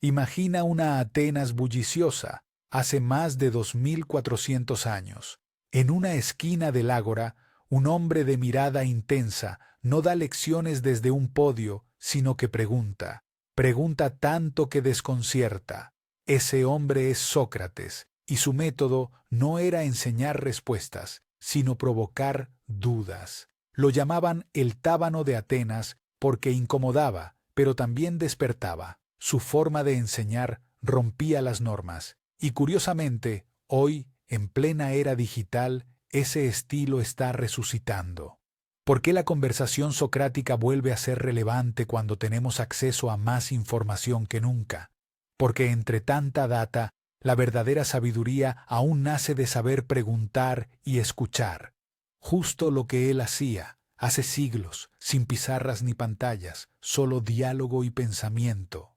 Imagina una Atenas bulliciosa, hace más de 2400 años. En una esquina del ágora, un hombre de mirada intensa no da lecciones desde un podio, sino que pregunta. Pregunta tanto que desconcierta. Ese hombre es Sócrates, y su método no era enseñar respuestas, sino provocar dudas. Lo llamaban el tábano de Atenas porque incomodaba, pero también despertaba. Su forma de enseñar rompía las normas, y curiosamente, hoy, en plena era digital, ese estilo está resucitando. ¿Por qué la conversación socrática vuelve a ser relevante cuando tenemos acceso a más información que nunca? Porque entre tanta data, la verdadera sabiduría aún nace de saber preguntar y escuchar. Justo lo que él hacía, hace siglos, sin pizarras ni pantallas, solo diálogo y pensamiento.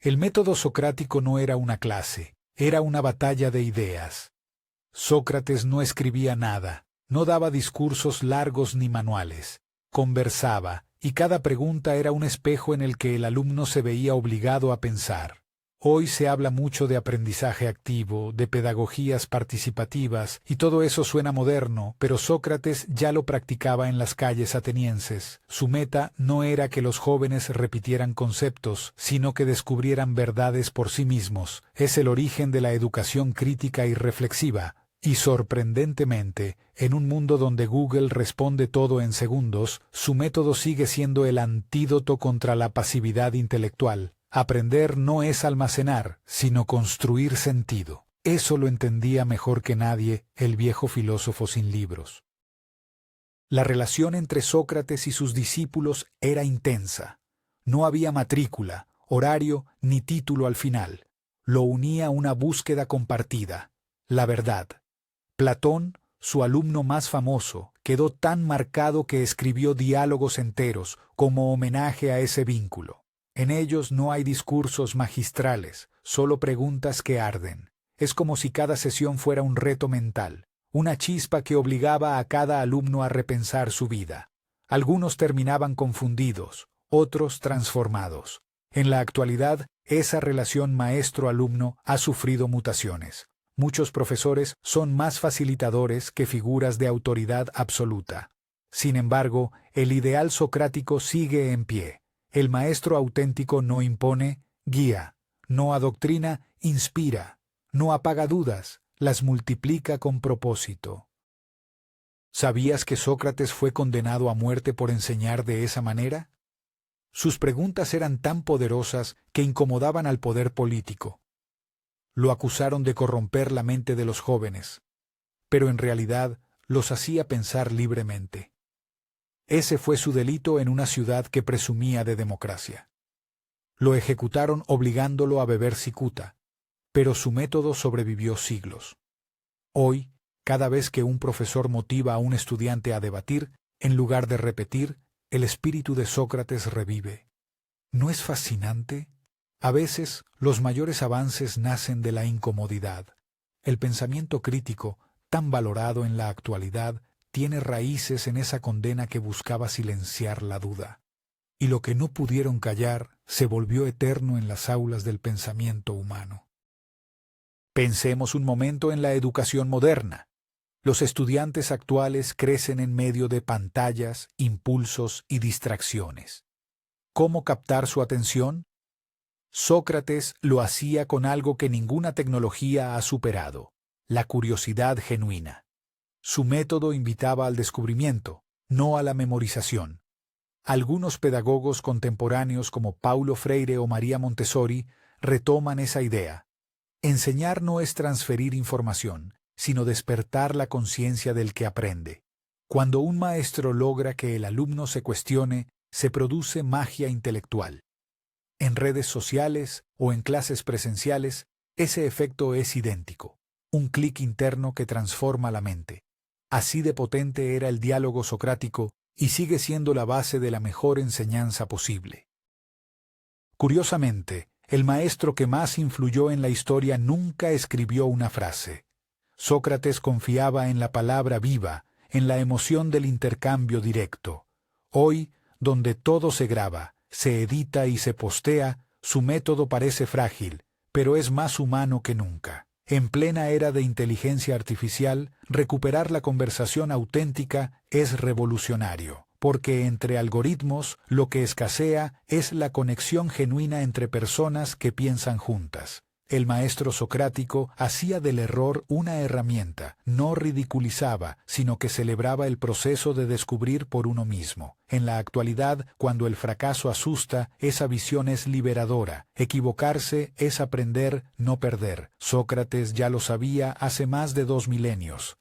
El método socrático no era una clase, era una batalla de ideas. Sócrates no escribía nada, no daba discursos largos ni manuales. Conversaba, y cada pregunta era un espejo en el que el alumno se veía obligado a pensar. Hoy se habla mucho de aprendizaje activo, de pedagogías participativas, y todo eso suena moderno, pero Sócrates ya lo practicaba en las calles atenienses. Su meta no era que los jóvenes repitieran conceptos, sino que descubrieran verdades por sí mismos. Es el origen de la educación crítica y reflexiva. Y sorprendentemente, en un mundo donde Google responde todo en segundos, su método sigue siendo el antídoto contra la pasividad intelectual. Aprender no es almacenar, sino construir sentido. Eso lo entendía mejor que nadie el viejo filósofo sin libros. La relación entre Sócrates y sus discípulos era intensa. No había matrícula, horario ni título al final. Lo unía una búsqueda compartida, la verdad. Platón, su alumno más famoso, quedó tan marcado que escribió diálogos enteros como homenaje a ese vínculo. En ellos no hay discursos magistrales, solo preguntas que arden. Es como si cada sesión fuera un reto mental, una chispa que obligaba a cada alumno a repensar su vida. Algunos terminaban confundidos, otros transformados. En la actualidad, esa relación maestro-alumno ha sufrido mutaciones. Muchos profesores son más facilitadores que figuras de autoridad absoluta. Sin embargo, el ideal socrático sigue en pie. El maestro auténtico no impone, guía, no adoctrina, inspira, no apaga dudas, las multiplica con propósito. ¿Sabías que Sócrates fue condenado a muerte por enseñar de esa manera? Sus preguntas eran tan poderosas que incomodaban al poder político. Lo acusaron de corromper la mente de los jóvenes, pero en realidad los hacía pensar libremente. Ese fue su delito en una ciudad que presumía de democracia. Lo ejecutaron obligándolo a beber cicuta, pero su método sobrevivió siglos. Hoy, cada vez que un profesor motiva a un estudiante a debatir, en lugar de repetir, el espíritu de Sócrates revive. ¿No es fascinante? A veces, los mayores avances nacen de la incomodidad. El pensamiento crítico, tan valorado en la actualidad, tiene raíces en esa condena que buscaba silenciar la duda. Y lo que no pudieron callar se volvió eterno en las aulas del pensamiento humano. Pensemos un momento en la educación moderna. Los estudiantes actuales crecen en medio de pantallas, impulsos y distracciones. ¿Cómo captar su atención? Sócrates lo hacía con algo que ninguna tecnología ha superado: la curiosidad genuina. Su método invitaba al descubrimiento, no a la memorización. Algunos pedagogos contemporáneos como Paulo Freire o María Montessori retoman esa idea. Enseñar no es transferir información, sino despertar la conciencia del que aprende. Cuando un maestro logra que el alumno se cuestione, se produce magia intelectual. En redes sociales o en clases presenciales, ese efecto es idéntico. Un clic interno que transforma la mente. Así de potente era el diálogo socrático y sigue siendo la base de la mejor enseñanza posible. Curiosamente, el maestro que más influyó en la historia nunca escribió una frase. Sócrates confiaba en la palabra viva, en la emoción del intercambio directo. Hoy, donde todo se graba, se edita y se postea, Su método parece frágil, pero es más humano que nunca. En plena era de inteligencia artificial, recuperar la conversación auténtica es revolucionario, porque entre algoritmos lo que escasea es la conexión genuina entre personas que piensan juntas. El maestro socrático hacía del error una herramienta, no ridiculizaba, sino que celebraba el proceso de descubrir por uno mismo. En la actualidad, cuando el fracaso asusta, esa visión es liberadora. Equivocarse es aprender, no perder. Sócrates ya lo sabía hace más de 2 milenios.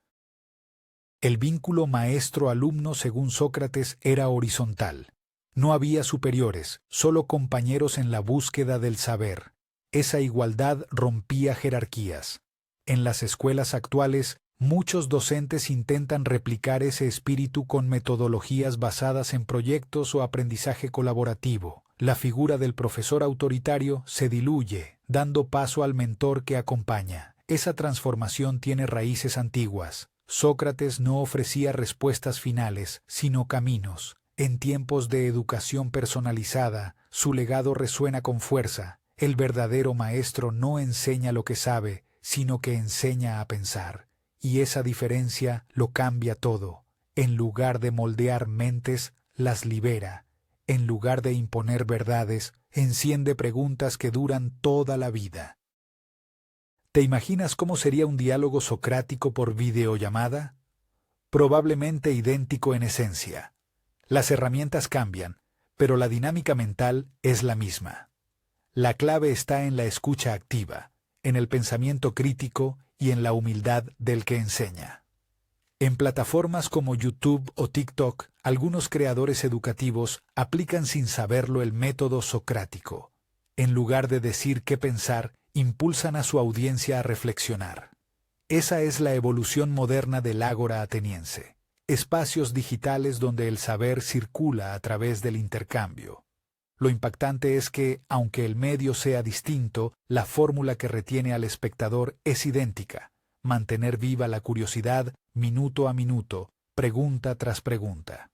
El vínculo maestro-alumno, según Sócrates, era horizontal. No había superiores, solo compañeros en la búsqueda del saber. Esa igualdad rompía jerarquías. En las escuelas actuales, muchos docentes intentan replicar ese espíritu con metodologías basadas en proyectos o aprendizaje colaborativo. La figura del profesor autoritario se diluye, dando paso al mentor que acompaña. Esa transformación tiene raíces antiguas. Sócrates no ofrecía respuestas finales, sino caminos. En tiempos de educación personalizada, su legado resuena con fuerza. El verdadero maestro no enseña lo que sabe, sino que enseña a pensar. Y esa diferencia lo cambia todo. En lugar de moldear mentes, las libera. En lugar de imponer verdades, enciende preguntas que duran toda la vida. ¿Te imaginas cómo sería un diálogo socrático por videollamada? Probablemente idéntico en esencia. Las herramientas cambian, pero la dinámica mental es la misma. La clave está en la escucha activa, en el pensamiento crítico y en la humildad del que enseña. En plataformas como YouTube o TikTok, algunos creadores educativos aplican sin saberlo el método socrático. En lugar de decir qué pensar, impulsan a su audiencia a reflexionar. Esa es la evolución moderna del ágora ateniense. Espacios digitales donde el saber circula a través del intercambio. Lo impactante es que, aunque el medio sea distinto, la fórmula que retiene al espectador es idéntica: mantener viva la curiosidad minuto a minuto, pregunta tras pregunta.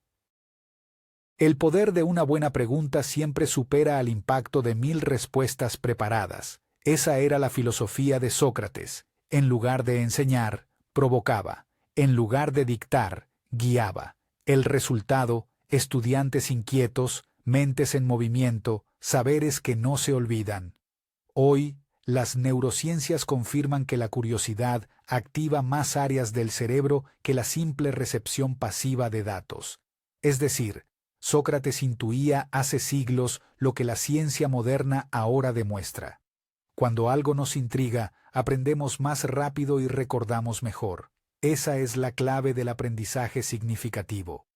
El poder de una buena pregunta siempre supera al impacto de 1000 respuestas preparadas. Esa era la filosofía de Sócrates. En lugar de enseñar, provocaba. En lugar de dictar, guiaba. El resultado: estudiantes inquietos, mentes en movimiento, saberes que no se olvidan. Hoy, las neurociencias confirman que la curiosidad activa más áreas del cerebro que la simple recepción pasiva de datos. Es decir, Sócrates intuía hace siglos lo que la ciencia moderna ahora demuestra. Cuando algo nos intriga, aprendemos más rápido y recordamos mejor. Esa es la clave del aprendizaje significativo.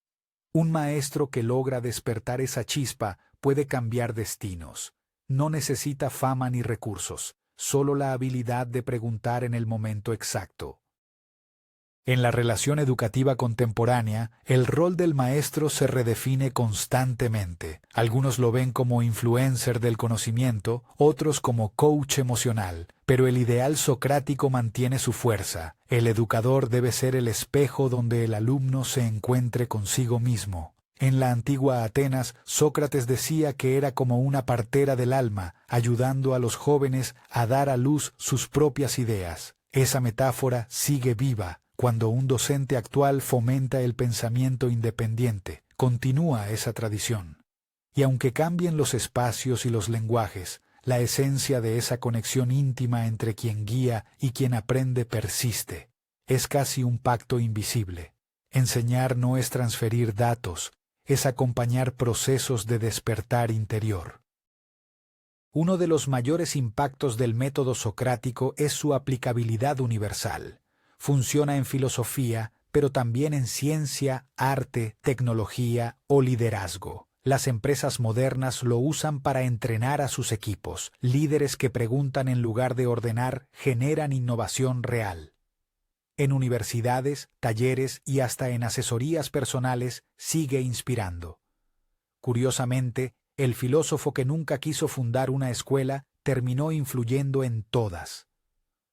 Un maestro que logra despertar esa chispa puede cambiar destinos. No necesita fama ni recursos, solo la habilidad de preguntar en el momento exacto. En la relación educativa contemporánea, el rol del maestro se redefine constantemente. Algunos lo ven como influencer del conocimiento, otros como coach emocional, pero el ideal socrático mantiene su fuerza. El educador debe ser el espejo donde el alumno se encuentre consigo mismo. En la antigua Atenas, Sócrates decía que era como una partera del alma, ayudando a los jóvenes a dar a luz sus propias ideas. Esa metáfora sigue viva cuando un docente actual fomenta el pensamiento independiente. Continúa esa tradición. Y aunque cambien los espacios y los lenguajes, la esencia de esa conexión íntima entre quien guía y quien aprende persiste. Es casi un pacto invisible. Enseñar no es transferir datos, es acompañar procesos de despertar interior. Uno de los mayores impactos del método socrático es su aplicabilidad universal. Funciona en filosofía, pero también en ciencia, arte, tecnología o liderazgo. Las empresas modernas lo usan para entrenar a sus equipos. Líderes que preguntan en lugar de ordenar generan innovación real. En universidades, talleres y hasta en asesorías personales sigue inspirando. Curiosamente, el filósofo que nunca quiso fundar una escuela terminó influyendo en todas.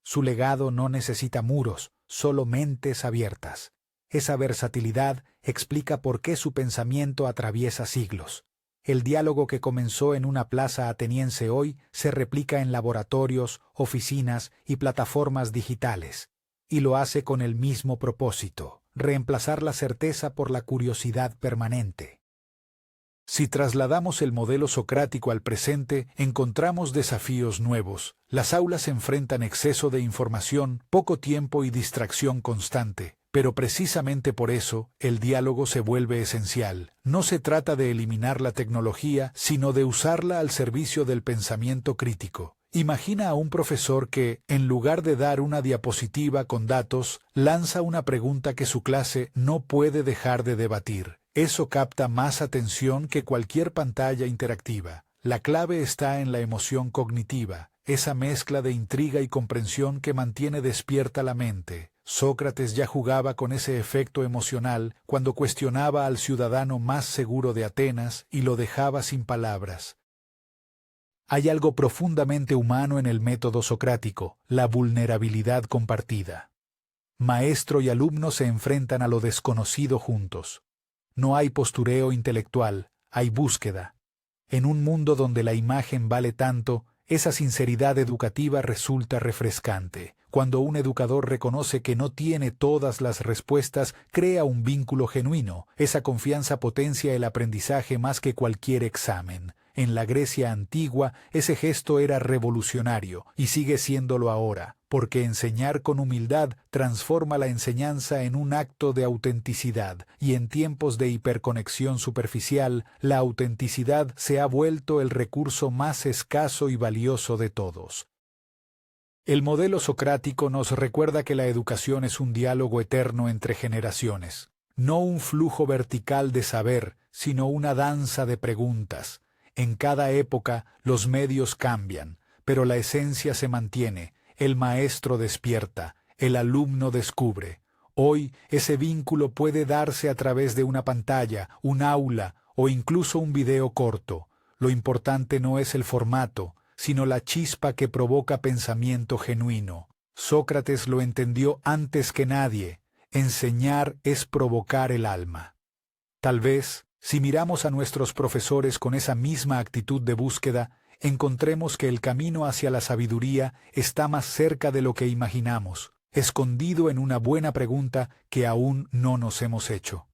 Su legado no necesita muros, solo mentes abiertas. Esa versatilidad explica por qué su pensamiento atraviesa siglos. El diálogo que comenzó en una plaza ateniense hoy se replica en laboratorios, oficinas y plataformas digitales, y lo hace con el mismo propósito: reemplazar la certeza por la curiosidad permanente. Si trasladamos el modelo socrático al presente, encontramos desafíos nuevos. Las aulas enfrentan exceso de información, poco tiempo y distracción constante. Pero precisamente por eso, el diálogo se vuelve esencial. No se trata de eliminar la tecnología, sino de usarla al servicio del pensamiento crítico. Imagina a un profesor que, en lugar de dar una diapositiva con datos, lanza una pregunta que su clase no puede dejar de debatir. Eso capta más atención que cualquier pantalla interactiva. La clave está en la emoción cognitiva, esa mezcla de intriga y comprensión que mantiene despierta la mente. Sócrates ya jugaba con ese efecto emocional cuando cuestionaba al ciudadano más seguro de Atenas y lo dejaba sin palabras. Hay algo profundamente humano en el método socrático: la vulnerabilidad compartida. Maestro y alumno se enfrentan a lo desconocido juntos. No hay postureo intelectual, hay búsqueda. En un mundo donde la imagen vale tanto, esa sinceridad educativa resulta refrescante. Cuando un educador reconoce que no tiene todas las respuestas, crea un vínculo genuino. Esa confianza potencia el aprendizaje más que cualquier examen. En la Grecia antigua, ese gesto era revolucionario, y sigue siéndolo ahora, porque enseñar con humildad transforma la enseñanza en un acto de autenticidad, y en tiempos de hiperconexión superficial, la autenticidad se ha vuelto el recurso más escaso y valioso de todos. El modelo socrático nos recuerda que la educación es un diálogo eterno entre generaciones, no un flujo vertical de saber, sino una danza de preguntas. En cada época los medios cambian, pero la esencia se mantiene. El maestro despierta, el alumno descubre. Hoy ese vínculo puede darse a través de una pantalla, un aula o incluso un video corto. Lo importante no es el formato, sino la chispa que provoca pensamiento genuino. Sócrates lo entendió antes que nadie: enseñar es provocar el alma. Tal vez, si miramos a nuestros profesores con esa misma actitud de búsqueda, encontremos que el camino hacia la sabiduría está más cerca de lo que imaginamos, escondido en una buena pregunta que aún no nos hemos hecho.